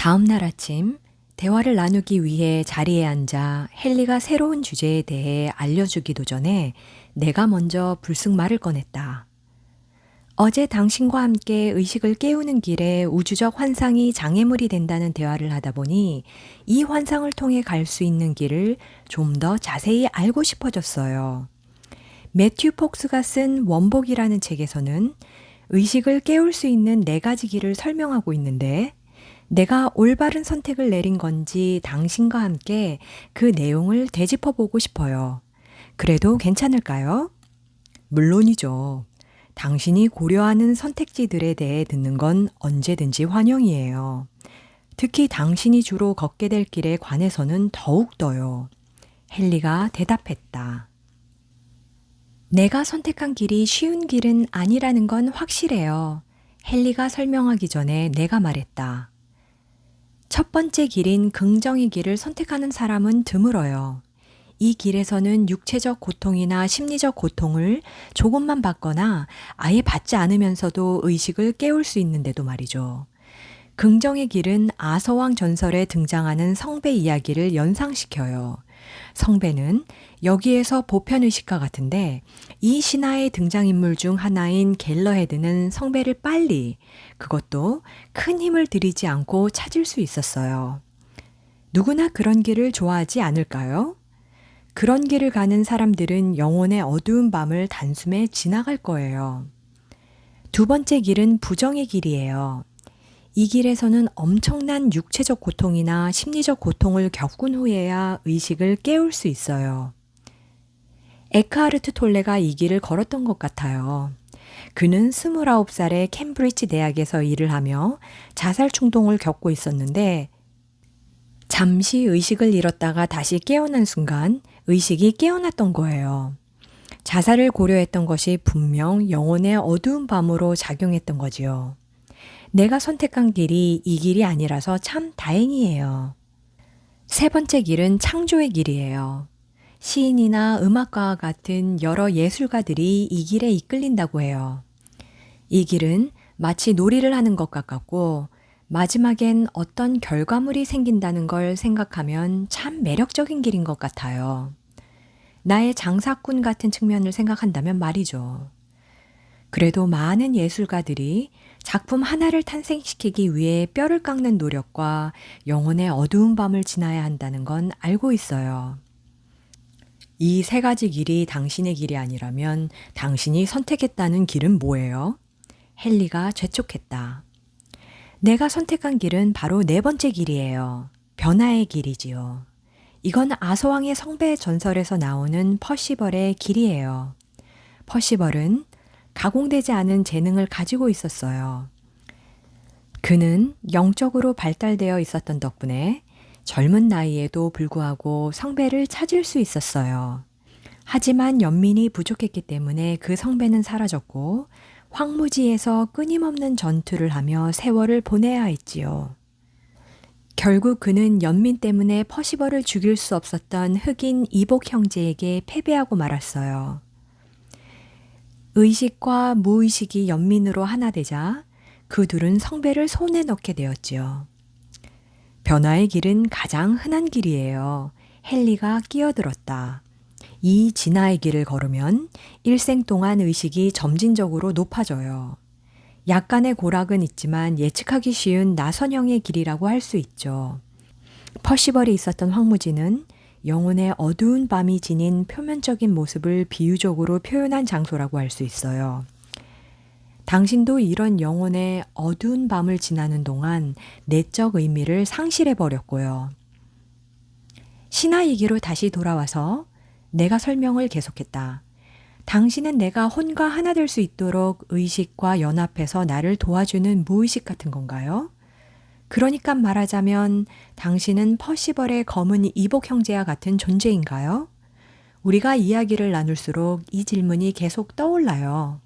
다음 날 아침, 대화를 나누기 위해 자리에 앉아 헨리가 새로운 주제에 대해 알려주기도 전에 내가 먼저 불쑥 말을 꺼냈다. 어제 당신과 함께 의식을 깨우는 길에 우주적 환상이 장애물이 된다는 대화를 하다 보니 이 환상을 통해 갈 수 있는 길을 좀 더 자세히 알고 싶어졌어요. 매튜 폭스가 쓴 원복이라는 책에서는 의식을 깨울 수 있는 네 가지 길을 설명하고 있는데 내가 올바른 선택을 내린 건지 당신과 함께 그 내용을 되짚어 보고 싶어요. 그래도 괜찮을까요? 물론이죠. 당신이 고려하는 선택지들에 대해 듣는 건 언제든지 환영이에요. 특히 당신이 주로 걷게 될 길에 관해서는 더욱더요. 헨리가 대답했다. 내가 선택한 길이 쉬운 길은 아니라는 건 확실해요. 헨리가 설명하기 전에 내가 말했다. 첫 번째 길인 긍정의 길을 선택하는 사람은 드물어요. 이 길에서는 육체적 고통이나 심리적 고통을 조금만 받거나 아예 받지 않으면서도 의식을 깨울 수 있는데도 말이죠. 긍정의 길은 아서왕 전설에 등장하는 성배 이야기를 연상시켜요. 성배는 여기에서 보편의식과 같은데 이 신화의 등장인물 중 하나인 갤러헤드는 성배를 빨리, 그것도 큰 힘을 들이지 않고 찾을 수 있었어요. 누구나 그런 길을 좋아하지 않을까요? 그런 길을 가는 사람들은 영혼의 어두운 밤을 단숨에 지나갈 거예요. 두 번째 길은 부정의 길이에요. 이 길에서는 엄청난 육체적 고통이나 심리적 고통을 겪은 후에야 의식을 깨울 수 있어요. 에크하르트 톨레가 이 길을 걸었던 것 같아요. 그는 29살에 캠브리지 대학에서 일을 하며 자살 충동을 겪고 있었는데 잠시 의식을 잃었다가 다시 깨어난 순간 의식이 깨어났던 거예요. 자살을 고려했던 것이 분명 영혼의 어두운 밤으로 작용했던 거지요. 내가 선택한 길이 이 길이 아니라서 참 다행이에요. 세 번째 길은 창조의 길이에요. 시인이나 음악가와 같은 여러 예술가들이 이 길에 이끌린다고 해요. 이 길은 마치 놀이를 하는 것 같고 마지막엔 어떤 결과물이 생긴다는 걸 생각하면 참 매력적인 길인 것 같아요. 나의 장사꾼 같은 측면을 생각한다면 말이죠. 그래도 많은 예술가들이 작품 하나를 탄생시키기 위해 뼈를 깎는 노력과 영혼의 어두운 밤을 지나야 한다는 건 알고 있어요. 이 세 가지 길이 당신의 길이 아니라면 당신이 선택했다는 길은 뭐예요? 헨리가 재촉했다. 내가 선택한 길은 바로 네 번째 길이에요. 변화의 길이지요. 이건 아서왕의 성배 전설에서 나오는 퍼시벌의 길이에요. 퍼시벌은 가공되지 않은 재능을 가지고 있었어요. 그는 영적으로 발달되어 있었던 덕분에 젊은 나이에도 불구하고 성배를 찾을 수 있었어요. 하지만 연민이 부족했기 때문에 그 성배는 사라졌고 황무지에서 끊임없는 전투를 하며 세월을 보내야 했지요. 결국 그는 연민 때문에 퍼시벌을 죽일 수 없었던 흑인 이복 형제에게 패배하고 말았어요. 의식과 무의식이 연민으로 하나 되자 그 둘은 성배를 손에 넣게 되었지요. 변화의 길은 가장 흔한 길이에요. 헨리가 끼어들었다. 이 진화의 길을 걸으면 일생 동안 의식이 점진적으로 높아져요. 약간의 고락은 있지만 예측하기 쉬운 나선형의 길이라고 할 수 있죠. 퍼시벌이 있었던 황무지는 영혼의 어두운 밤이 지닌 표면적인 모습을 비유적으로 표현한 장소라고 할 수 있어요. 당신도 이런 영혼의 어두운 밤을 지나는 동안 내적 의미를 상실해 버렸고요. 신화 얘기로 다시 돌아와서 내가 설명을 계속했다. 당신은 내가 혼과 하나 될 수 있도록 의식과 연합해서 나를 도와주는 무의식 같은 건가요? 그러니까 말하자면 당신은 퍼시벌의 검은 이복 형제와 같은 존재인가요? 우리가 이야기를 나눌수록 이 질문이 계속 떠올라요.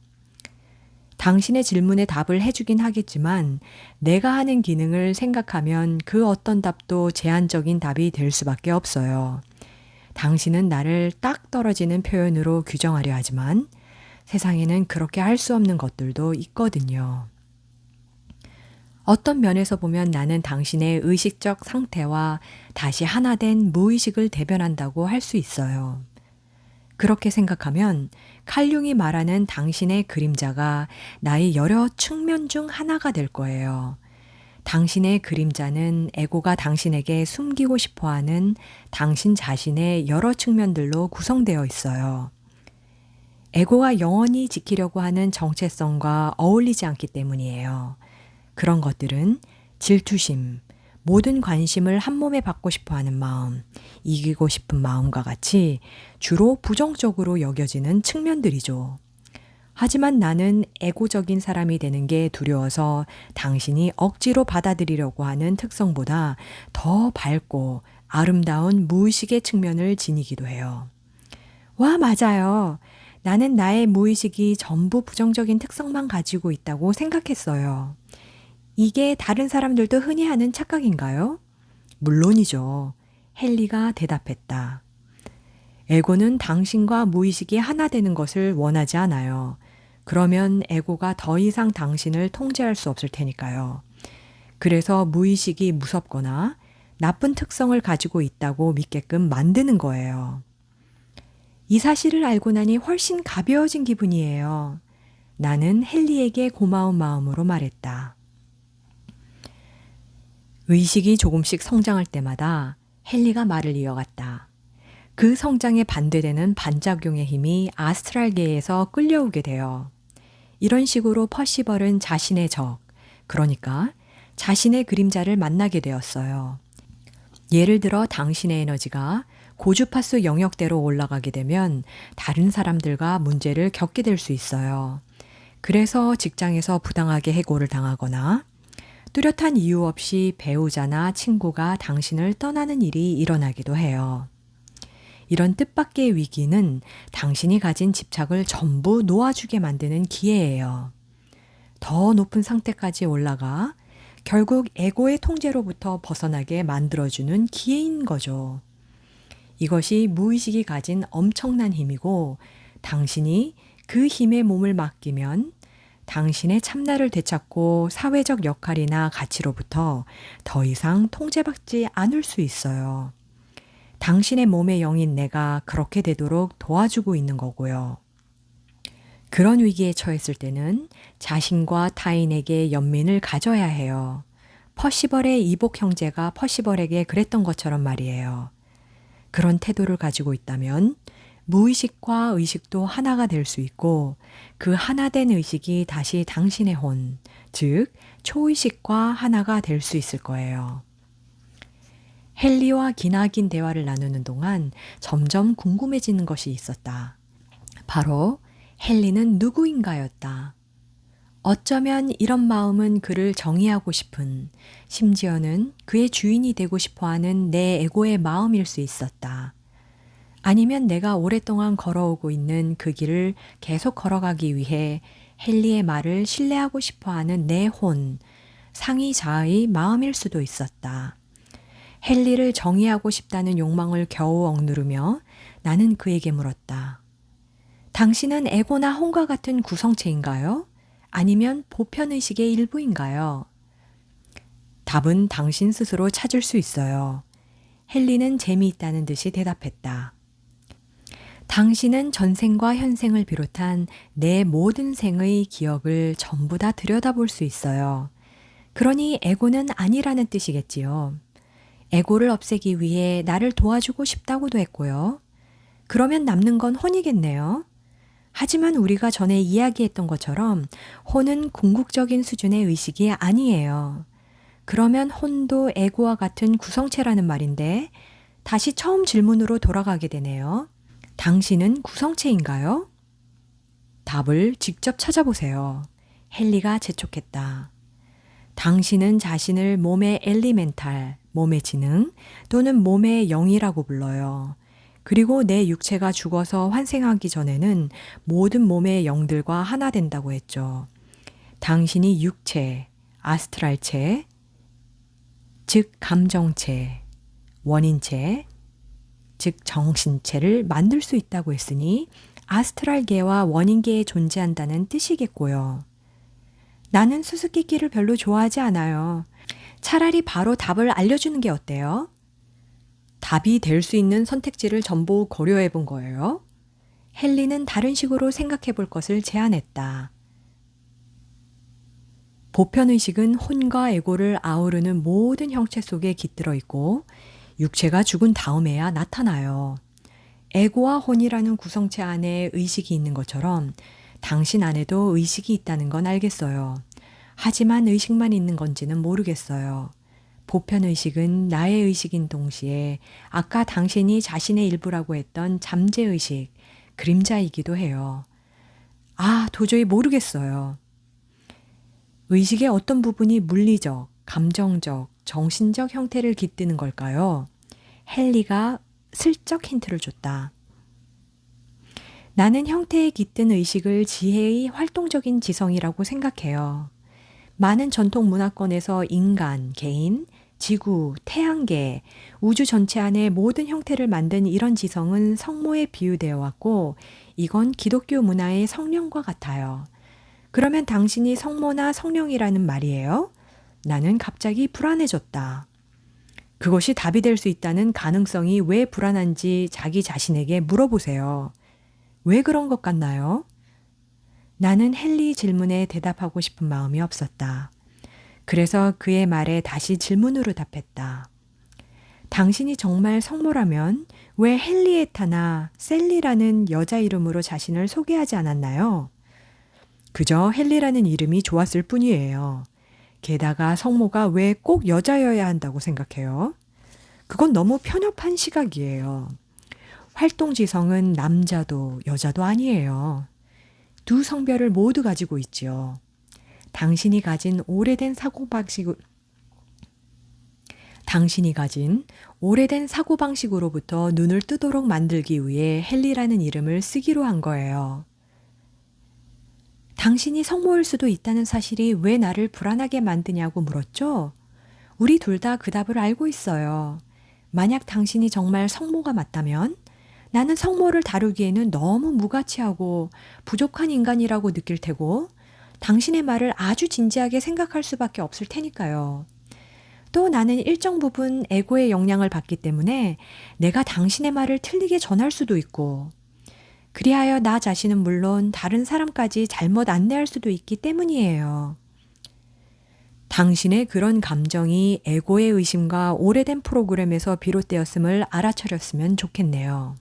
당신의 질문에 답을 해주긴 하겠지만 내가 하는 기능을 생각하면 그 어떤 답도 제한적인 답이 될 수밖에 없어요. 당신은 나를 딱 떨어지는 표현으로 규정하려 하지만 세상에는 그렇게 할 수 없는 것들도 있거든요. 어떤 면에서 보면 나는 당신의 의식적 상태와 다시 하나 된 무의식을 대변한다고 할 수 있어요. 그렇게 생각하면 칼융이 말하는 당신의 그림자가 나의 여러 측면 중 하나가 될 거예요. 당신의 그림자는 에고가 당신에게 숨기고 싶어 하는 당신 자신의 여러 측면들로 구성되어 있어요. 에고가 영원히 지키려고 하는 정체성과 어울리지 않기 때문이에요. 그런 것들은 질투심, 모든 관심을 한 몸에 받고 싶어 하는 마음, 이기고 싶은 마음과 같이 주로 부정적으로 여겨지는 측면들이죠. 하지만 나는 에고적인 사람이 되는 게 두려워서 당신이 억지로 받아들이려고 하는 특성보다 더 밝고 아름다운 무의식의 측면을 지니기도 해요. 와, 맞아요. 나는 나의 무의식이 전부 부정적인 특성만 가지고 있다고 생각했어요. 이게 다른 사람들도 흔히 하는 착각인가요? 물론이죠. 헨리가 대답했다. 에고는 당신과 무의식이 하나 되는 것을 원하지 않아요. 그러면 에고가 더 이상 당신을 통제할 수 없을 테니까요. 그래서 무의식이 무섭거나 나쁜 특성을 가지고 있다고 믿게끔 만드는 거예요. 이 사실을 알고 나니 훨씬 가벼워진 기분이에요. 나는 헨리에게 고마운 마음으로 말했다. 의식이 조금씩 성장할 때마다 헨리가 말을 이어갔다. 그 성장에 반대되는 반작용의 힘이 아스트랄계에서 끌려오게 돼요. 이런 식으로 퍼시벌은 자신의 적, 그러니까 자신의 그림자를 만나게 되었어요. 예를 들어 당신의 에너지가 고주파수 영역대로 올라가게 되면 다른 사람들과 문제를 겪게 될 수 있어요. 그래서 직장에서 부당하게 해고를 당하거나 뚜렷한 이유 없이 배우자나 친구가 당신을 떠나는 일이 일어나기도 해요. 이런 뜻밖의 위기는 당신이 가진 집착을 전부 놓아주게 만드는 기회예요. 더 높은 상태까지 올라가 결국 에고의 통제로부터 벗어나게 만들어주는 기회인 거죠. 이것이 무의식이 가진 엄청난 힘이고 당신이 그 힘에 몸을 맡기면 당신의 참나를 되찾고 사회적 역할이나 가치로부터 더 이상 통제받지 않을 수 있어요. 당신의 몸의 영인 내가 그렇게 되도록 도와주고 있는 거고요. 그런 위기에 처했을 때는 자신과 타인에게 연민을 가져야 해요. 퍼시벌의 이복 형제가 퍼시벌에게 그랬던 것처럼 말이에요. 그런 태도를 가지고 있다면 무의식과 의식도 하나가 될 수 있고 그 하나된 의식이 다시 당신의 혼, 즉 초의식과 하나가 될 수 있을 거예요. 헨리와 기나긴 대화를 나누는 동안 점점 궁금해지는 것이 있었다. 바로 헨리는 누구인가였다. 어쩌면 이런 마음은 그를 정의하고 싶은, 심지어는 그의 주인이 되고 싶어하는 내 에고의 마음일 수 있었다. 아니면 내가 오랫동안 걸어오고 있는 그 길을 계속 걸어가기 위해 헨리의 말을 신뢰하고 싶어하는 내 혼, 상의 자의 마음일 수도 있었다. 헨리를 정의하고 싶다는 욕망을 겨우 억누르며 나는 그에게 물었다. 당신은 에고나 혼과 같은 구성체인가요? 아니면 보편의식의 일부인가요? 답은 당신 스스로 찾을 수 있어요. 헨리는 재미있다는 듯이 대답했다. 당신은 전생과 현생을 비롯한 내 모든 생의 기억을 전부 다 들여다볼 수 있어요. 그러니 에고는 아니라는 뜻이겠지요. 에고를 없애기 위해 나를 도와주고 싶다고도 했고요. 그러면 남는 건 혼이겠네요. 하지만 우리가 전에 이야기했던 것처럼 혼은 궁극적인 수준의 의식이 아니에요. 그러면 혼도 에고와 같은 구성체라는 말인데 다시 처음 질문으로 돌아가게 되네요. 당신은 구성체인가요? 답을 직접 찾아보세요. 헨리가 재촉했다. 당신은 자신을 몸의 엘리멘탈, 몸의 지능 또는 몸의 영이라고 불러요. 그리고 내 육체가 죽어서 환생하기 전에는 모든 몸의 영들과 하나 된다고 했죠. 당신이 육체, 아스트랄체, 즉 감정체, 원인체, 즉 정신체를 만들 수 있다고 했으니 아스트랄계와 원인계에 존재한다는 뜻이겠고요. 나는 수수께끼를 별로 좋아하지 않아요. 차라리 바로 답을 알려주는 게 어때요? 답이 될 수 있는 선택지를 전부 고려해 본 거예요. 헨리는 다른 식으로 생각해 볼 것을 제안했다. 보편의식은 혼과 에고를 아우르는 모든 형체 속에 깃들어 있고 육체가 죽은 다음에야 나타나요. 에고와 혼이라는 구성체 안에 의식이 있는 것처럼 당신 안에도 의식이 있다는 건 알겠어요. 하지만 의식만 있는 건지는 모르겠어요. 보편의식은 나의 의식인 동시에 아까 당신이 자신의 일부라고 했던 잠재의식, 그림자이기도 해요. 도저히 모르겠어요. 의식의 어떤 부분이 물리적, 감정적, 정신적 형태를 깃드는 걸까요? 헨리가 슬쩍 힌트를 줬다. 나는 형태에 깃든 의식을 지혜의 활동적인 지성이라고 생각해요. 많은 전통 문화권에서 인간, 개인, 지구, 태양계, 우주 전체 안에 모든 형태를 만든 이런 지성은 성모에 비유되어 왔고 이건 기독교 문화의 성령과 같아요. 그러면 당신이 성모나 성령이라는 말이에요? 나는 갑자기 불안해졌다. 그것이 답이 될 수 있다는 가능성이 왜 불안한지 자기 자신에게 물어보세요. 왜 그런 것 같나요? 나는 헨리 질문에 대답하고 싶은 마음이 없었다. 그래서 그의 말에 다시 질문으로 답했다. 당신이 정말 성모라면 왜 헨리에타나 셀리라는 여자 이름으로 자신을 소개하지 않았나요? 그저 헨리라는 이름이 좋았을 뿐이에요. 게다가 성모가 왜 꼭 여자여야 한다고 생각해요? 그건 너무 편협한 시각이에요. 활동지성은 남자도 여자도 아니에요. 두 성별을 모두 가지고 있지요. 당신이 가진 오래된 사고방식으로부터 눈을 뜨도록 만들기 위해 헨리라는 이름을 쓰기로 한 거예요. 당신이 성모일 수도 있다는 사실이 왜 나를 불안하게 만드냐고 물었죠? 우리 둘 다 그 답을 알고 있어요. 만약 당신이 정말 성모가 맞다면 나는 성모를 다루기에는 너무 무가치하고 부족한 인간이라고 느낄 테고 당신의 말을 아주 진지하게 생각할 수밖에 없을 테니까요. 또 나는 일정 부분 에고의 영향을 받기 때문에 내가 당신의 말을 틀리게 전할 수도 있고 그리하여 나 자신은 물론 다른 사람까지 잘못 안내할 수도 있기 때문이에요. 당신의 그런 감정이 에고의 의심과 오래된 프로그램에서 비롯되었음을 알아차렸으면 좋겠네요.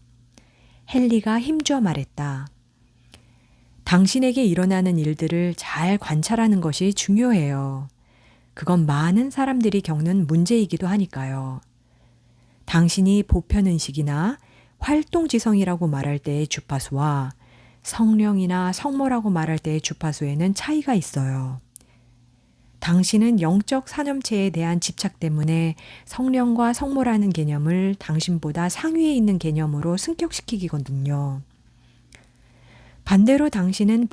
헨리가 힘주어 말했다. 당신에게 일어나는 일들을 잘 관찰하는 것이 중요해요. 그건 많은 사람들이 겪는 문제이기도 하니까요. 당신이 보편의식이나 활동지성이라고 말할 때의 주파수와 성령이나 성모라고 말할 때의 주파수에는 차이가 있어요. 당신은 영적 사념체에 대한 집착 때문에 성령과 성모라는 개념을 당신보다 상위에 있는 개념으로 승격시키거든요. 반대로 당신은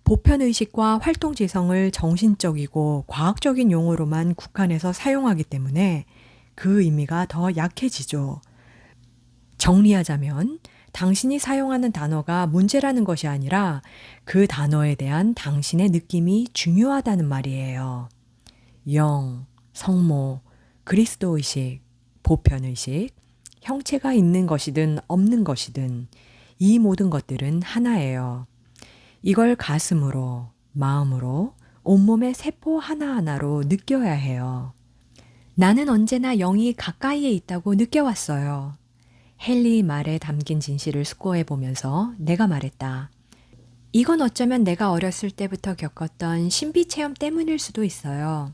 보편의식과 활동지성을 정신적이고 과학적인 용어로만 국한해서 사용하기 때문에 그 의미가 더 약해지죠. 정리하자면 당신이 사용하는 단어가 문제라는 것이 아니라 그 단어에 대한 당신의 느낌이 중요하다는 말이에요. 영, 성모, 그리스도의식, 보편의식, 형체가 있는 것이든 없는 것이든 이 모든 것들은 하나예요. 이걸 가슴으로, 마음으로, 온몸의 세포 하나하나로 느껴야 해요. 나는 언제나 영이 가까이에 있다고 느껴왔어요. 헨리 말에 담긴 진실을 숙고해 보면서 내가 말했다. 이건 어쩌면 내가 어렸을 때부터 겪었던 신비 체험 때문일 수도 있어요.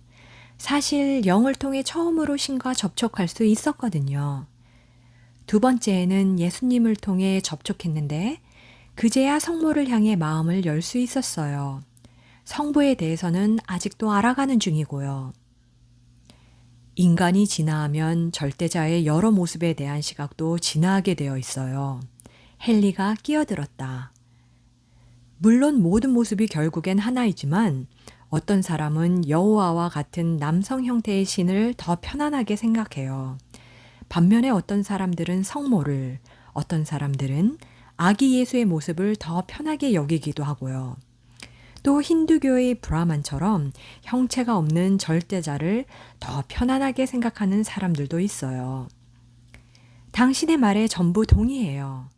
사실 영을 통해 처음으로 신과 접촉할 수 있었거든요. 두 번째에는 예수님을 통해 접촉했는데 그제야 성모를 향해 마음을 열 수 있었어요. 성부에 대해서는 아직도 알아가는 중이고요. 인간이 진화하면 절대자의 여러 모습에 대한 시각도 진화하게 되어 있어요. 헨리가 끼어들었다. 물론 모든 모습이 결국엔 하나이지만 어떤 사람은 여호와와 같은 남성 형태의 신을 더 편안하게 생각해요. 반면에 어떤 사람들은 성모를, 어떤 사람들은 아기 예수의 모습을 더 편하게 여기기도 하고요. 또 힌두교의 브라만처럼 형체가 없는 절대자를 더 편안하게 생각하는 사람들도 있어요. 당신의 말에 전부 동의해요.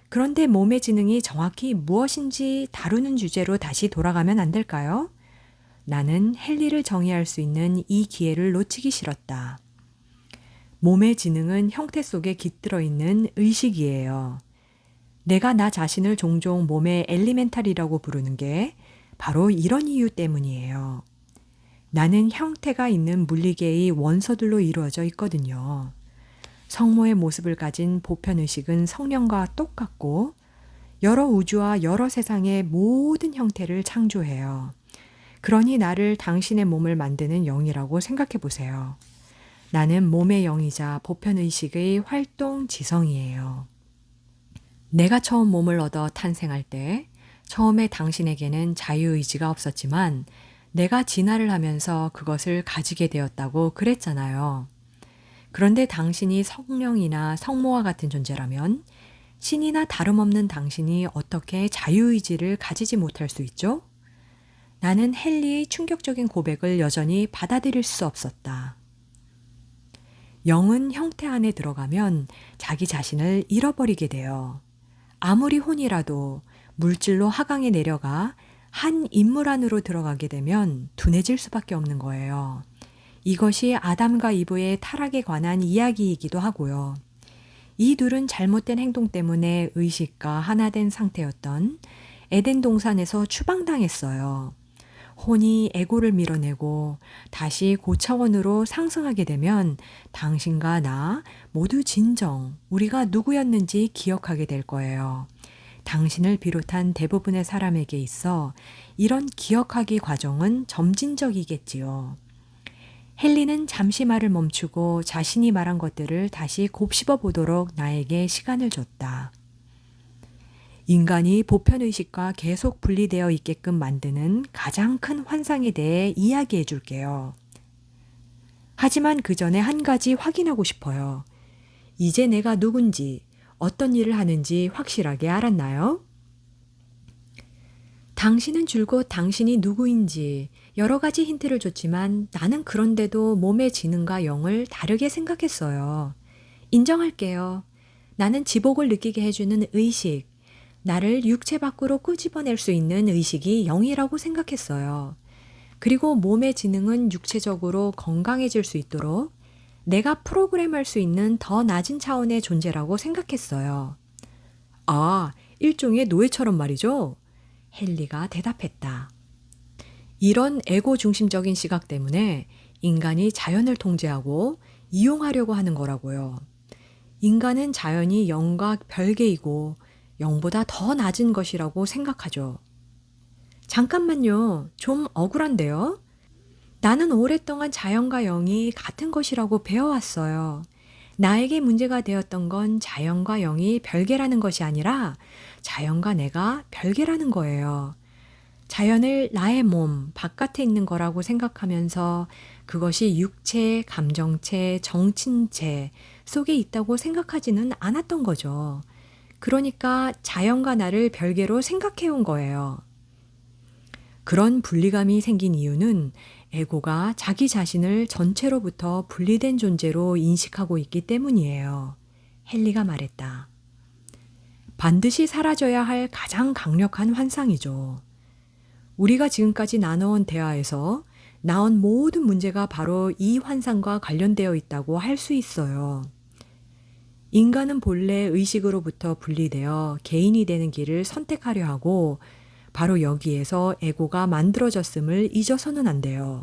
그런데 몸의 지능이 정확히 무엇인지 다루는 주제로 다시 돌아가면 안 될까요? 나는 헨리를 정의할 수 있는 이 기회를 놓치기 싫었다. 몸의 지능은 형태 속에 깃들어 있는 의식이에요. 내가 나 자신을 종종 몸의 엘리멘탈이라고 부르는 게 바로 이런 이유 때문이에요. 나는 형태가 있는 물리계의 원소들로 이루어져 있거든요. 성모의 모습을 가진 보편의식은 성령과 똑같고 여러 우주와 여러 세상의 모든 형태를 창조해요. 그러니 나를 당신의 몸을 만드는 영이라고 생각해 보세요. 나는 몸의 영이자 보편의식의 활동 지성이에요. 내가 처음 몸을 얻어 탄생할 때 처음에 당신에게는 자유의지가 없었지만 내가 진화를 하면서 그것을 가지게 되었다고 그랬잖아요. 그런데 당신이 성령이나 성모와 같은 존재라면 신이나 다름없는 당신이 어떻게 자유의지를 가지지 못할 수 있죠? 나는 헨리의 충격적인 고백을 여전히 받아들일 수 없었다. 영은 형태 안에 들어가면 자기 자신을 잃어버리게 돼요. 아무리 혼이라도 물질로 하강에 내려가 한 인물 안으로 들어가게 되면 둔해질 수밖에 없는 거예요. 이것이 아담과 이브의 타락에 관한 이야기이기도 하고요. 이 둘은 잘못된 행동 때문에 의식과 하나 된 상태였던 에덴 동산에서 추방당했어요. 혼이 에고를 밀어내고 다시 고차원으로 상승하게 되면 당신과 나 모두 진정 우리가 누구였는지 기억하게 될 거예요. 당신을 비롯한 대부분의 사람에게 있어 이런 기억하기 과정은 점진적이겠지요. 헨리는 잠시 말을 멈추고 자신이 말한 것들을 다시 곱씹어 보도록 나에게 시간을 줬다. 인간이 보편의식과 계속 분리되어 있게끔 만드는 가장 큰 환상에 대해 이야기해 줄게요. 하지만 그 전에 한 가지 확인하고 싶어요. 이제 내가 누군지, 어떤 일을 하는지 확실하게 알았나요? 당신은 줄곧 당신이 누구인지 여러 가지 힌트를 줬지만 나는 그런데도 몸의 지능과 영을 다르게 생각했어요. 인정할게요. 나는 지복을 느끼게 해주는 의식, 나를 육체 밖으로 끄집어낼 수 있는 의식이 영이라고 생각했어요. 그리고 몸의 지능은 육체적으로 건강해질 수 있도록 내가 프로그램할 수 있는 더 낮은 차원의 존재라고 생각했어요. 아, 일종의 노예처럼 말이죠? 헨리가 대답했다. 이런 에고 중심적인 시각 때문에 인간이 자연을 통제하고 이용하려고 하는 거라고요. 인간은 자연이 영과 별개이고 영보다 더 낮은 것이라고 생각하죠. 잠깐만요. 좀 억울한데요? 나는 오랫동안 자연과 영이 같은 것이라고 배워왔어요. 나에게 문제가 되었던 건 자연과 영이 별개라는 것이 아니라 자연과 내가 별개라는 거예요. 자연을 나의 몸, 바깥에 있는 거라고 생각하면서 그것이 육체, 감정체, 정신체 속에 있다고 생각하지는 않았던 거죠. 그러니까 자연과 나를 별개로 생각해 온 거예요. 그런 분리감이 생긴 이유는 에고가 자기 자신을 전체로부터 분리된 존재로 인식하고 있기 때문이에요. 헨리가 말했다. 반드시 사라져야 할 가장 강력한 환상이죠. 우리가 지금까지 나눠온 대화에서 나온 모든 문제가 바로 이 환상과 관련되어 있다고 할 수 있어요. 인간은 본래 의식으로부터 분리되어 개인이 되는 길을 선택하려 하고 바로 여기에서 에고가 만들어졌음을 잊어서는 안 돼요.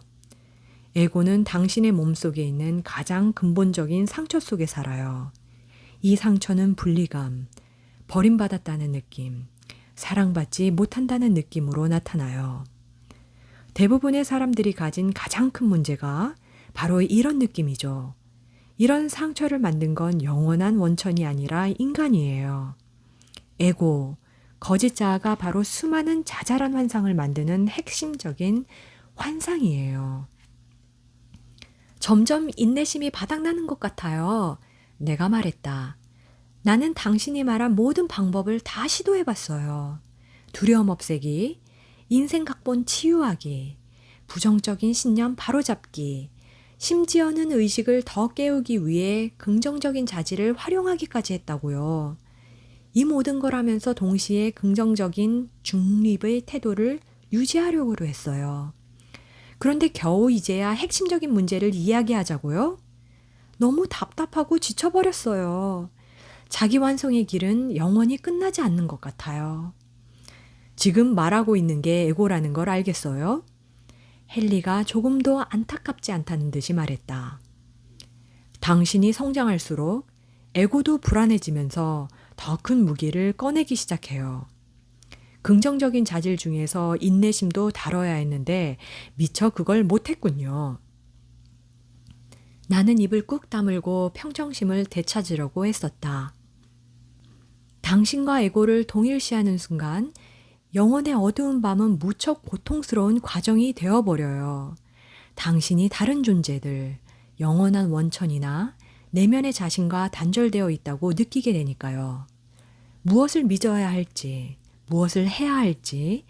에고는 당신의 몸속에 있는 가장 근본적인 상처 속에 살아요. 이 상처는 분리감, 버림받았다는 느낌, 사랑받지 못한다는 느낌으로 나타나요. 대부분의 사람들이 가진 가장 큰 문제가 바로 이런 느낌이죠. 이런 상처를 만든 건 영원한 원천이 아니라 인간이에요. 에고, 거짓 자아가 바로 수많은 자잘한 환상을 만드는 핵심적인 환상이에요. 점점 인내심이 바닥나는 것 같아요. 내가 말했다. 나는 당신이 말한 모든 방법을 다 시도해봤어요. 두려움 없애기, 인생 각본 치유하기, 부정적인 신념 바로잡기, 심지어는 의식을 더 깨우기 위해 긍정적인 자질을 활용하기까지 했다고요. 이 모든 걸 하면서 동시에 긍정적인 중립의 태도를 유지하려고 했어요. 그런데 겨우 이제야 핵심적인 문제를 이야기하자고요? 너무 답답하고 지쳐버렸어요. 자기 완성의 길은 영원히 끝나지 않는 것 같아요. 지금 말하고 있는 게 에고라는 걸 알겠어요? 헨리가 조금도 안타깝지 않다는 듯이 말했다. 당신이 성장할수록 에고도 불안해지면서 더 큰 무기를 꺼내기 시작해요. 긍정적인 자질 중에서 인내심도 다뤄야 했는데 미처 그걸 못했군요. 나는 입을 꾹 다물고 평정심을 되찾으려고 했었다. 당신과 에고를 동일시하는 순간 영혼의 어두운 밤은 무척 고통스러운 과정이 되어버려요. 당신이 다른 존재들, 영원한 원천이나 내면의 자신과 단절되어 있다고 느끼게 되니까요. 무엇을 믿어야 할지, 무엇을 해야 할지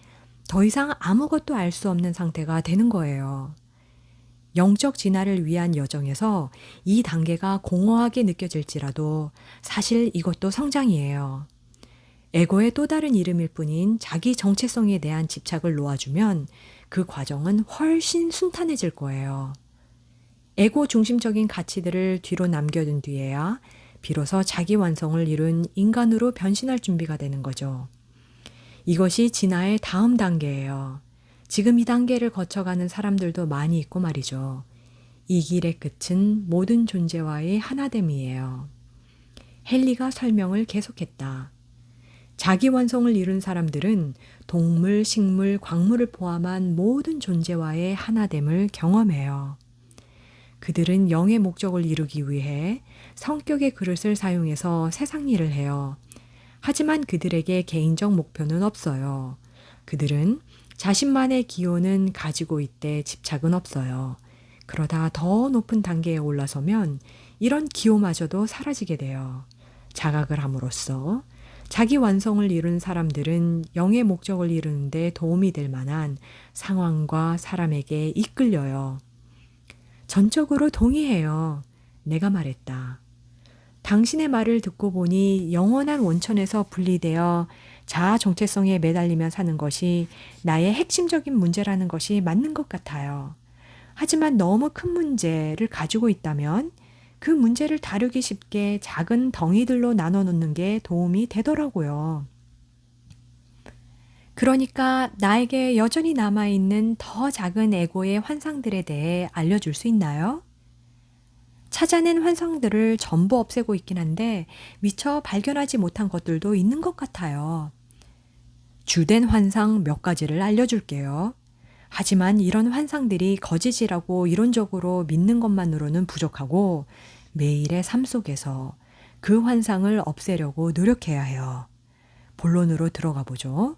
더 이상 아무것도 알 수 없는 상태가 되는 거예요. 영적 진화를 위한 여정에서 이 단계가 공허하게 느껴질지라도 사실 이것도 성장이에요. 에고의 또 다른 이름일 뿐인 자기 정체성에 대한 집착을 놓아주면 그 과정은 훨씬 순탄해질 거예요. 에고 중심적인 가치들을 뒤로 남겨둔 뒤에야 비로소 자기 완성을 이룬 인간으로 변신할 준비가 되는 거죠. 이것이 진화의 다음 단계예요. 지금 이 단계를 거쳐가는 사람들도 많이 있고 말이죠. 이 길의 끝은 모든 존재와의 하나됨이에요. 헨리가 설명을 계속했다. 자기 완성을 이룬 사람들은 동물, 식물, 광물을 포함한 모든 존재와의 하나됨을 경험해요. 그들은 영의 목적을 이루기 위해 성격의 그릇을 사용해서 세상 일을 해요. 하지만 그들에게 개인적 목표는 없어요. 그들은 자신만의 기호는 가지고 있되 집착은 없어요. 그러다 더 높은 단계에 올라서면 이런 기호마저도 사라지게 돼요. 자각을 함으로써 자기 완성을 이룬 사람들은 영의 목적을 이루는데 도움이 될 만한 상황과 사람에게 이끌려요. 전적으로 동의해요. 내가 말했다. 당신의 말을 듣고 보니 영원한 원천에서 분리되어 자아 정체성에 매달리며 사는 것이 나의 핵심적인 문제라는 것이 맞는 것 같아요. 하지만 너무 큰 문제를 가지고 있다면 그 문제를 다루기 쉽게 작은 덩이들로 나눠 놓는 게 도움이 되더라고요. 그러니까 나에게 여전히 남아있는 더 작은 에고의 환상들에 대해 알려줄 수 있나요? 찾아낸 환상들을 전부 없애고 있긴 한데 미처 발견하지 못한 것들도 있는 것 같아요. 주된 환상 몇 가지를 알려줄게요. 하지만 이런 환상들이 거짓이라고 이론적으로 믿는 것만으로는 부족하고 매일의 삶 속에서 그 환상을 없애려고 노력해야 해요. 본론으로 들어가 보죠.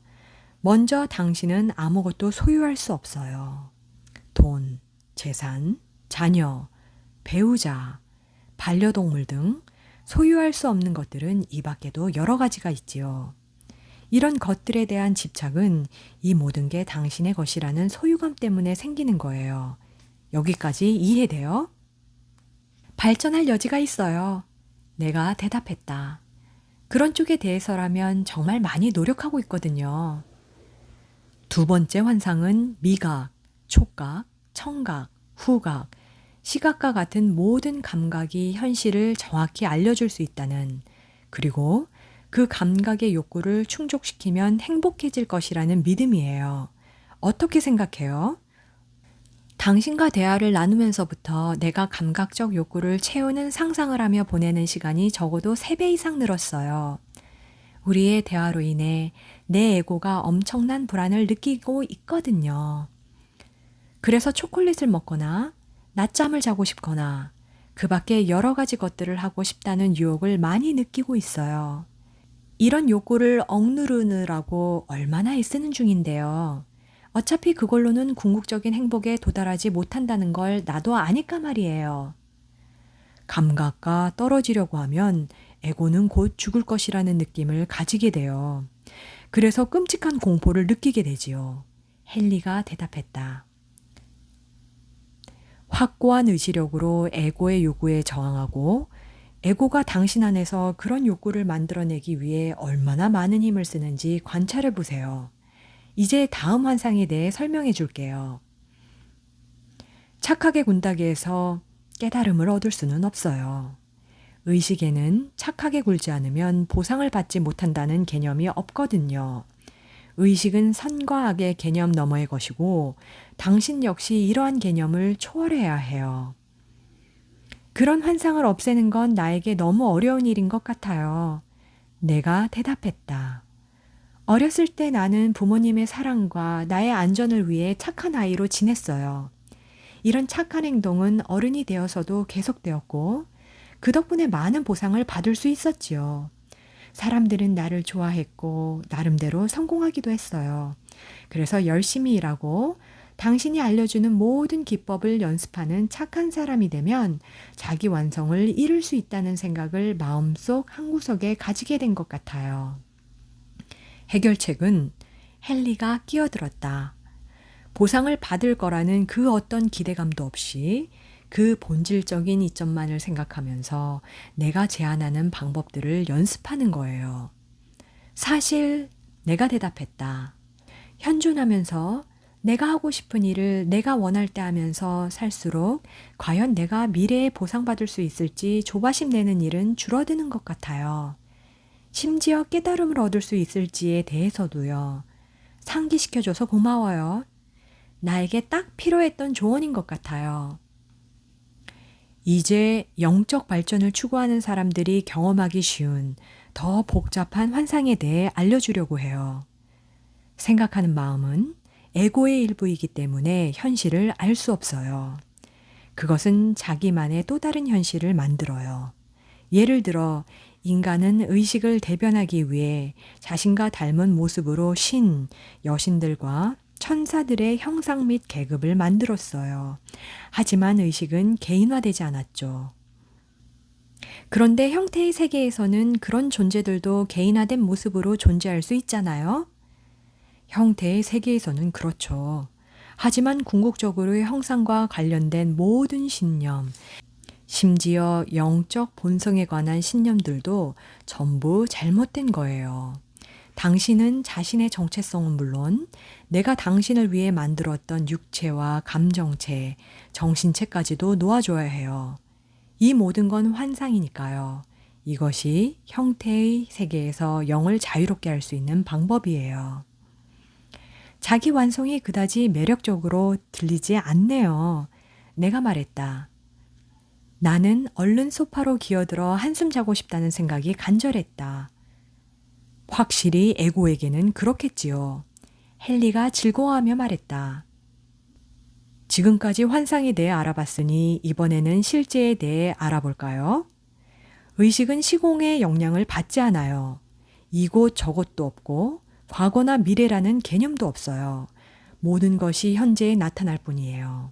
먼저 당신은 아무것도 소유할 수 없어요. 돈, 재산, 자녀, 배우자, 반려동물 등 소유할 수 없는 것들은 이 밖에도 여러 가지가 있지요. 이런 것들에 대한 집착은 이 모든 게 당신의 것이라는 소유감 때문에 생기는 거예요. 여기까지 이해돼요? 발전할 여지가 있어요. 내가 대답했다. 그런 쪽에 대해서라면 정말 많이 노력하고 있거든요. 두 번째 환상은 미각, 촉각, 청각, 후각, 시각과 같은 모든 감각이 현실을 정확히 알려줄 수 있다는, 그리고 그 감각의 욕구를 충족시키면 행복해질 것이라는 믿음이에요. 어떻게 생각해요? 당신과 대화를 나누면서부터 내가 감각적 욕구를 채우는 상상을 하며 보내는 시간이 적어도 3배 이상 늘었어요. 우리의 대화로 인해 내 에고가 엄청난 불안을 느끼고 있거든요. 그래서 초콜릿을 먹거나 낮잠을 자고 싶거나 그 밖에 여러 가지 것들을 하고 싶다는 유혹을 많이 느끼고 있어요. 이런 욕구를 억누르느라고 얼마나 애쓰는 중인데요. 어차피 그걸로는 궁극적인 행복에 도달하지 못한다는 걸 나도 아니까 말이에요. 감각과 떨어지려고 하면 에고는 곧 죽을 것이라는 느낌을 가지게 돼요. 그래서 끔찍한 공포를 느끼게 되지요. 헨리가 대답했다. 확고한 의지력으로 에고의 요구에 저항하고 에고가 당신 안에서 그런 욕구를 만들어내기 위해 얼마나 많은 힘을 쓰는지 관찰해 보세요. 이제 다음 환상에 대해 설명해 줄게요. 착하게 굴다기 해서 깨달음을 얻을 수는 없어요. 의식에는 착하게 굴지 않으면 보상을 받지 못한다는 개념이 없거든요. 의식은 선과 악의 개념 너머의 것이고 당신 역시 이러한 개념을 초월해야 해요. 그런 환상을 없애는 건 나에게 너무 어려운 일인 것 같아요. 내가 대답했다. 어렸을 때 나는 부모님의 사랑과 나의 안전을 위해 착한 아이로 지냈어요. 이런 착한 행동은 어른이 되어서도 계속되었고 그 덕분에 많은 보상을 받을 수 있었지요. 사람들은 나를 좋아했고 나름대로 성공하기도 했어요. 그래서 열심히 일하고 당신이 알려주는 모든 기법을 연습하는 착한 사람이 되면 자기 완성을 이룰 수 있다는 생각을 마음속 한구석에 가지게 된 것 같아요. 해결책은 헨리가 끼어들었다. 보상을 받을 거라는 그 어떤 기대감도 없이 그 본질적인 이점만을 생각하면서 내가 제안하는 방법들을 연습하는 거예요. 사실 내가 대답했다. 현존하면서 내가 하고 싶은 일을 내가 원할 때 하면서 살수록 과연 내가 미래에 보상받을 수 있을지 조바심 내는 일은 줄어드는 것 같아요. 심지어 깨달음을 얻을 수 있을지에 대해서도요. 상기시켜줘서 고마워요. 나에게 딱 필요했던 조언인 것 같아요. 이제 영적 발전을 추구하는 사람들이 경험하기 쉬운 더 복잡한 환상에 대해 알려주려고 해요. 생각하는 마음은 에고의 일부이기 때문에 현실을 알 수 없어요. 그것은 자기만의 또 다른 현실을 만들어요. 예를 들어 인간은 의식을 대변하기 위해 자신과 닮은 모습으로 신, 여신들과 천사들의 형상 및 계급을 만들었어요. 하지만 의식은 개인화되지 않았죠. 그런데 형태의 세계에서는 그런 존재들도 개인화된 모습으로 존재할 수 있잖아요. 형태의 세계에서는 그렇죠. 하지만 궁극적으로의 형상과 관련된 모든 신념, 심지어 영적 본성에 관한 신념들도 전부 잘못된 거예요. 당신은 자신의 정체성은 물론 내가 당신을 위해 만들었던 육체와 감정체, 정신체까지도 놓아줘야 해요. 이 모든 건 환상이니까요. 이것이 형태의 세계에서 영을 자유롭게 할 수 있는 방법이에요. 자기 완성이 그다지 매력적으로 들리지 않네요. 내가 말했다. 나는 얼른 소파로 기어들어 한숨 자고 싶다는 생각이 간절했다. 확실히 에고에게는 그렇겠지요. 헨리가 즐거워하며 말했다. 지금까지 환상에 대해 알아봤으니 이번에는 실제에 대해 알아볼까요? 의식은 시공의 영향을 받지 않아요. 이곳 저곳도 없고 과거나 미래라는 개념도 없어요. 모든 것이 현재에 나타날 뿐이에요.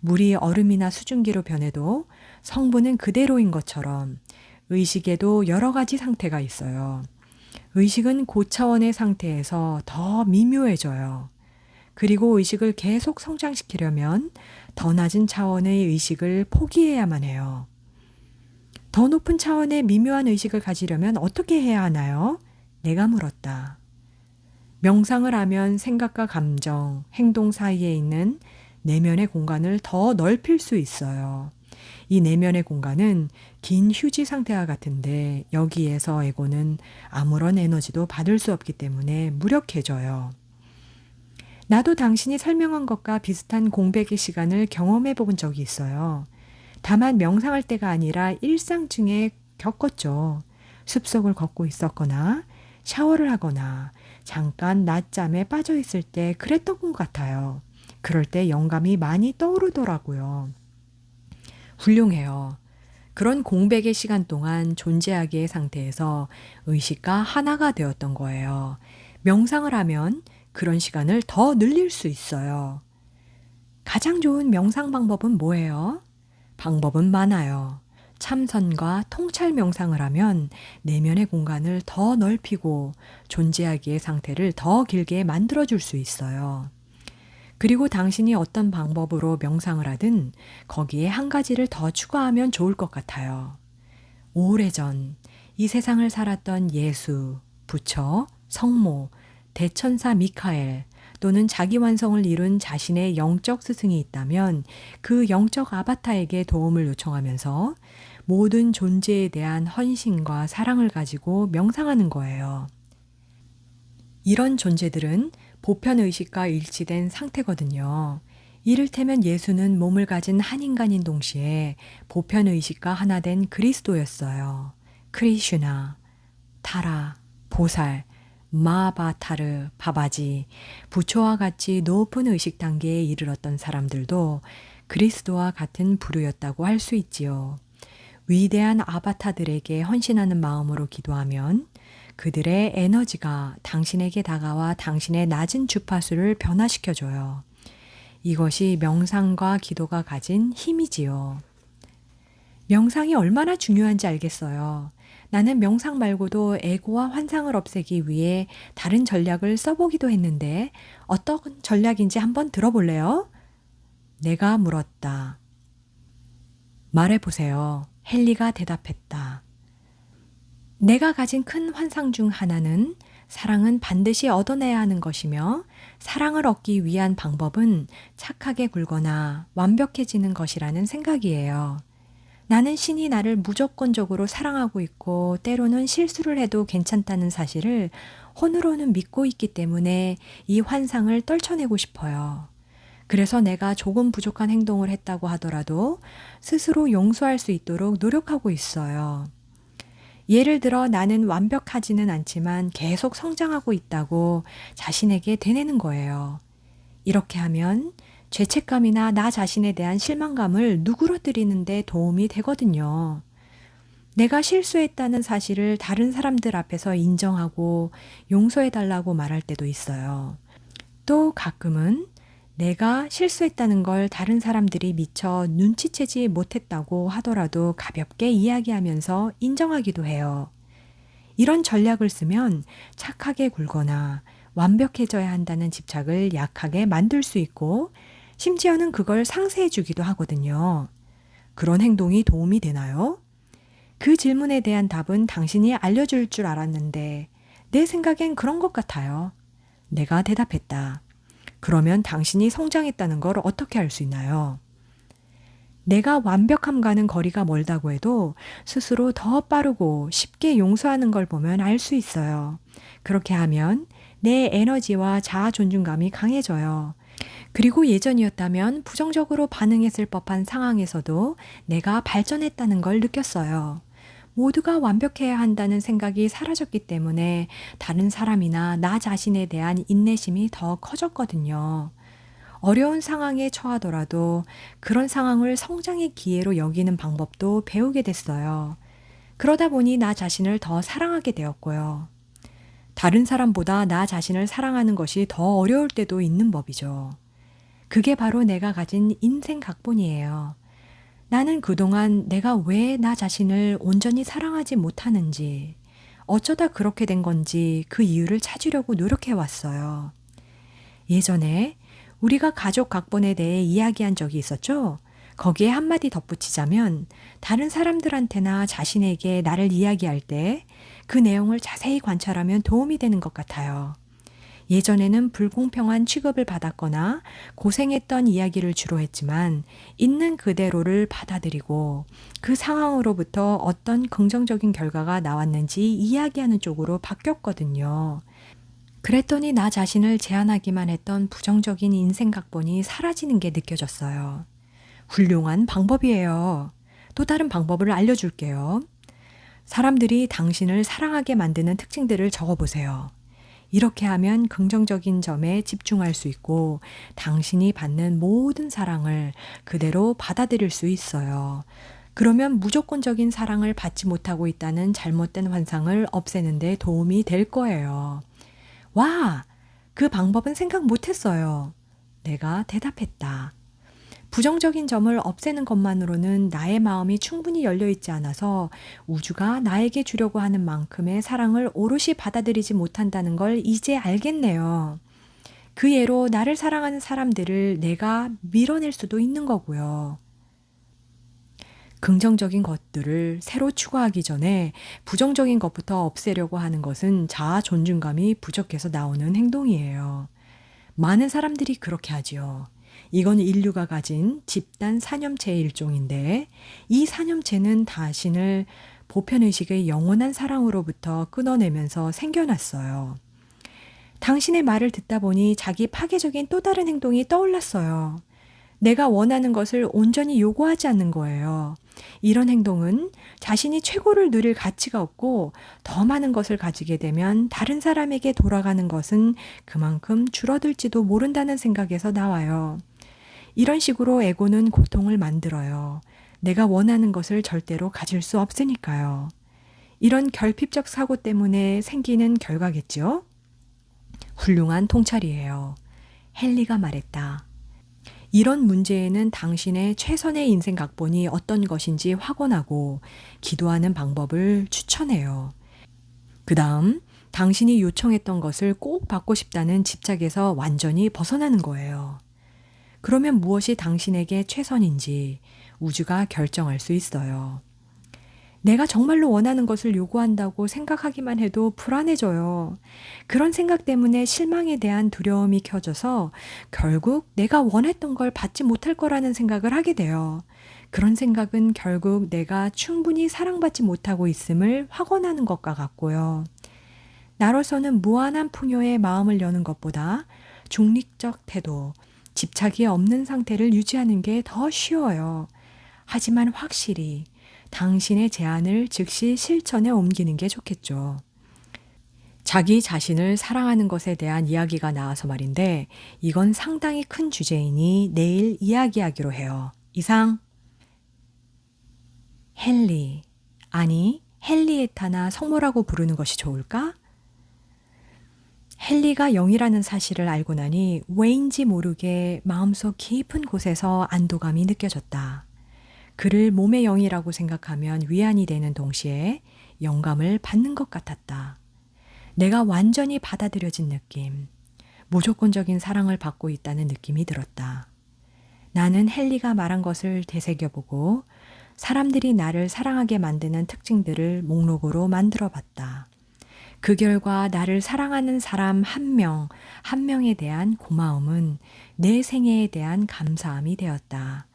물이 얼음이나 수증기로 변해도 성분은 그대로인 것처럼 의식에도 여러 가지 상태가 있어요. 의식은 고차원의 상태에서 더 미묘해져요. 그리고 의식을 계속 성장시키려면 더 낮은 차원의 의식을 포기해야만 해요. 더 높은 차원의 미묘한 의식을 가지려면 어떻게 해야 하나요? 내가 물었다. 명상을 하면 생각과 감정, 행동 사이에 있는 내면의 공간을 더 넓힐 수 있어요. 이 내면의 공간은 긴 휴지 상태와 같은데 여기에서 에고는 아무런 에너지도 받을 수 없기 때문에 무력해져요. 나도 당신이 설명한 것과 비슷한 공백의 시간을 경험해 본 적이 있어요. 다만 명상할 때가 아니라 일상 중에 겪었죠. 숲속을 걷고 있었거나 샤워를 하거나 잠깐 낮잠에 빠져 있을 때 그랬던 것 같아요. 그럴 때 영감이 많이 떠오르더라고요. 훌륭해요. 그런 공백의 시간 동안 존재하기의 상태에서 의식과 하나가 되었던 거예요. 명상을 하면 그런 시간을 더 늘릴 수 있어요. 가장 좋은 명상 방법은 뭐예요? 방법은 많아요. 참선과 통찰 명상을 하면 내면의 공간을 더 넓히고 존재하기의 상태를 더 길게 만들어줄 수 있어요. 그리고 당신이 어떤 방법으로 명상을 하든 거기에 한 가지를 더 추가하면 좋을 것 같아요. 오래전 이 세상을 살았던 예수, 부처, 성모, 대천사 미카엘 또는 자기 완성을 이룬 자신의 영적 스승이 있다면 그 영적 아바타에게 도움을 요청하면서 모든 존재에 대한 헌신과 사랑을 가지고 명상하는 거예요. 이런 존재들은 보편의식과 일치된 상태거든요. 이를테면 예수는 몸을 가진 한 인간인 동시에 보편의식과 하나 된 그리스도였어요. 크리슈나, 타라, 보살, 마바타르, 바바지, 부처와 같이 높은 의식 단계에 이르렀던 사람들도 그리스도와 같은 부류였다고 할 수 있지요. 위대한 아바타들에게 헌신하는 마음으로 기도하면 그들의 에너지가 당신에게 다가와 당신의 낮은 주파수를 변화시켜줘요. 이것이 명상과 기도가 가진 힘이지요. 명상이 얼마나 중요한지 알겠어요. 나는 명상 말고도 에고와 환상을 없애기 위해 다른 전략을 써보기도 했는데 어떤 전략인지 한번 들어볼래요? 내가 물었다. 말해보세요. 헨리가 대답했다. 내가 가진 큰 환상 중 하나는 사랑은 반드시 얻어내야 하는 것이며 사랑을 얻기 위한 방법은 착하게 굴거나 완벽해지는 것이라는 생각이에요. 나는 신이 나를 무조건적으로 사랑하고 있고 때로는 실수를 해도 괜찮다는 사실을 혼으로는 믿고 있기 때문에 이 환상을 떨쳐내고 싶어요. 그래서 내가 조금 부족한 행동을 했다고 하더라도 스스로 용서할 수 있도록 노력하고 있어요. 예를 들어 나는 완벽하지는 않지만 계속 성장하고 있다고 자신에게 되뇌는 거예요. 이렇게 하면 죄책감이나 나 자신에 대한 실망감을 누그러뜨리는 데 도움이 되거든요. 내가 실수했다는 사실을 다른 사람들 앞에서 인정하고 용서해달라고 말할 때도 있어요. 또 가끔은 내가 실수했다는 걸 다른 사람들이 미처 눈치채지 못했다고 하더라도 가볍게 이야기하면서 인정하기도 해요. 이런 전략을 쓰면 착하게 굴거나 완벽해져야 한다는 집착을 약하게 만들 수 있고 심지어는 그걸 상쇄해 주기도 하거든요. 그런 행동이 도움이 되나요? 그 질문에 대한 답은 당신이 알려줄 줄 알았는데 내 생각엔 그런 것 같아요. 내가 대답했다. 그러면 당신이 성장했다는 걸 어떻게 알 수 있나요? 내가 완벽함과는 거리가 멀다고 해도 스스로 더 빠르고 쉽게 용서하는 걸 보면 알 수 있어요. 그렇게 하면 내 에너지와 자아 존중감이 강해져요. 그리고 예전이었다면 부정적으로 반응했을 법한 상황에서도 내가 발전했다는 걸 느꼈어요. 모두가 완벽해야 한다는 생각이 사라졌기 때문에 다른 사람이나 나 자신에 대한 인내심이 더 커졌거든요. 어려운 상황에 처하더라도 그런 상황을 성장의 기회로 여기는 방법도 배우게 됐어요. 그러다 보니 나 자신을 더 사랑하게 되었고요. 다른 사람보다 나 자신을 사랑하는 것이 더 어려울 때도 있는 법이죠. 그게 바로 내가 가진 인생 각본이에요. 나는 그동안 내가 왜 나 자신을 온전히 사랑하지 못하는지, 어쩌다 그렇게 된 건지 그 이유를 찾으려고 노력해 왔어요. 예전에 우리가 가족 각본에 대해 이야기한 적이 있었죠? 거기에 한마디 덧붙이자면 다른 사람들한테나 자신에게 나를 이야기할 때 그 내용을 자세히 관찰하면 도움이 되는 것 같아요. 예전에는 불공평한 취급을 받았거나 고생했던 이야기를 주로 했지만 있는 그대로를 받아들이고 그 상황으로부터 어떤 긍정적인 결과가 나왔는지 이야기하는 쪽으로 바뀌었거든요. 그랬더니 나 자신을 제한하기만 했던 부정적인 인생 각본이 사라지는 게 느껴졌어요. 훌륭한 방법이에요. 또 다른 방법을 알려줄게요. 사람들이 당신을 사랑하게 만드는 특징들을 적어보세요. 이렇게 하면 긍정적인 점에 집중할 수 있고 당신이 받는 모든 사랑을 그대로 받아들일 수 있어요. 그러면 무조건적인 사랑을 받지 못하고 있다는 잘못된 환상을 없애는 데 도움이 될 거예요. 와! 그 방법은 생각 못했어요. 내가 대답했다. 부정적인 점을 없애는 것만으로는 나의 마음이 충분히 열려 있지 않아서 우주가 나에게 주려고 하는 만큼의 사랑을 오롯이 받아들이지 못한다는 걸 이제 알겠네요. 그 예로 나를 사랑하는 사람들을 내가 밀어낼 수도 있는 거고요. 긍정적인 것들을 새로 추구하기 전에 부정적인 것부터 없애려고 하는 것은 자아 존중감이 부족해서 나오는 행동이에요. 많은 사람들이 그렇게 하지요. 이건 인류가 가진 집단 사념체의 일종인데 이 사념체는 자신을 보편의식의 영원한 사랑으로부터 끊어내면서 생겨났어요. 당신의 말을 듣다 보니 자기 파괴적인 또 다른 행동이 떠올랐어요. 내가 원하는 것을 온전히 요구하지 않는 거예요. 이런 행동은 자신이 최고를 누릴 가치가 없고 더 많은 것을 가지게 되면 다른 사람에게 돌아가는 것은 그만큼 줄어들지도 모른다는 생각에서 나와요. 이런 식으로 에고는 고통을 만들어요. 내가 원하는 것을 절대로 가질 수 없으니까요. 이런 결핍적 사고 때문에 생기는 결과겠죠? 훌륭한 통찰이에요. 헨리가 말했다. 이런 문제에는 당신의 최선의 인생 각본이 어떤 것인지 확언하고 기도하는 방법을 추천해요. 그 다음, 당신이 요청했던 것을 꼭 받고 싶다는 집착에서 완전히 벗어나는 거예요. 그러면 무엇이 당신에게 최선인지 우주가 결정할 수 있어요. 내가 정말로 원하는 것을 요구한다고 생각하기만 해도 불안해져요. 그런 생각 때문에 실망에 대한 두려움이 켜져서 결국 내가 원했던 걸 받지 못할 거라는 생각을 하게 돼요. 그런 생각은 결국 내가 충분히 사랑받지 못하고 있음을 확언하는 것과 같고요. 나로서는 무한한 풍요의 마음을 여는 것보다 중립적 태도, 집착이 없는 상태를 유지하는 게 더 쉬워요. 하지만 확실히 당신의 제안을 즉시 실천에 옮기는 게 좋겠죠. 자기 자신을 사랑하는 것에 대한 이야기가 나와서 말인데 이건 상당히 큰 주제이니 내일 이야기하기로 해요. 이상. 헨리, 아니 헨리에타나 성모라고 부르는 것이 좋을까? 헨리가 영이라는 사실을 알고 나니 왜인지 모르게 마음속 깊은 곳에서 안도감이 느껴졌다. 그를 몸의 영이라고 생각하면 위안이 되는 동시에 영감을 받는 것 같았다. 내가 완전히 받아들여진 느낌, 무조건적인 사랑을 받고 있다는 느낌이 들었다. 나는 헨리가 말한 것을 되새겨보고 사람들이 나를 사랑하게 만드는 특징들을 목록으로 만들어 봤다. 그 결과 나를 사랑하는 사람 한 명, 한 명에 대한 고마움은 내 생애에 대한 감사함이 되었다.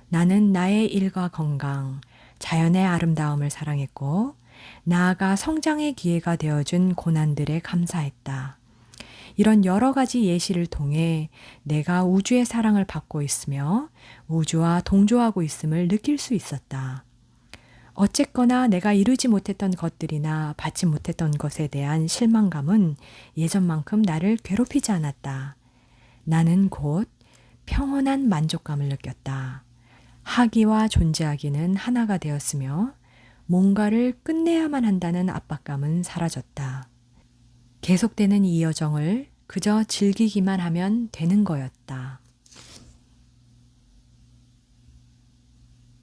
나는 나의 일과 건강, 자연의 아름다움을 사랑했고 나아가 성장의 기회가 되어준 고난들에 감사했다. 이런 여러 가지 예시를 통해 내가 우주의 사랑을 받고 있으며 우주와 동조하고 있음을 느낄 수 있었다. 어쨌거나 내가 이루지 못했던 것들이나 받지 못했던 것에 대한 실망감은 예전만큼 나를 괴롭히지 않았다. 나는 곧 평온한 만족감을 느꼈다. 하기와 존재하기는 하나가 되었으며 뭔가를 끝내야만 한다는 압박감은 사라졌다. 계속되는 이 여정을 그저 즐기기만 하면 되는 거였다.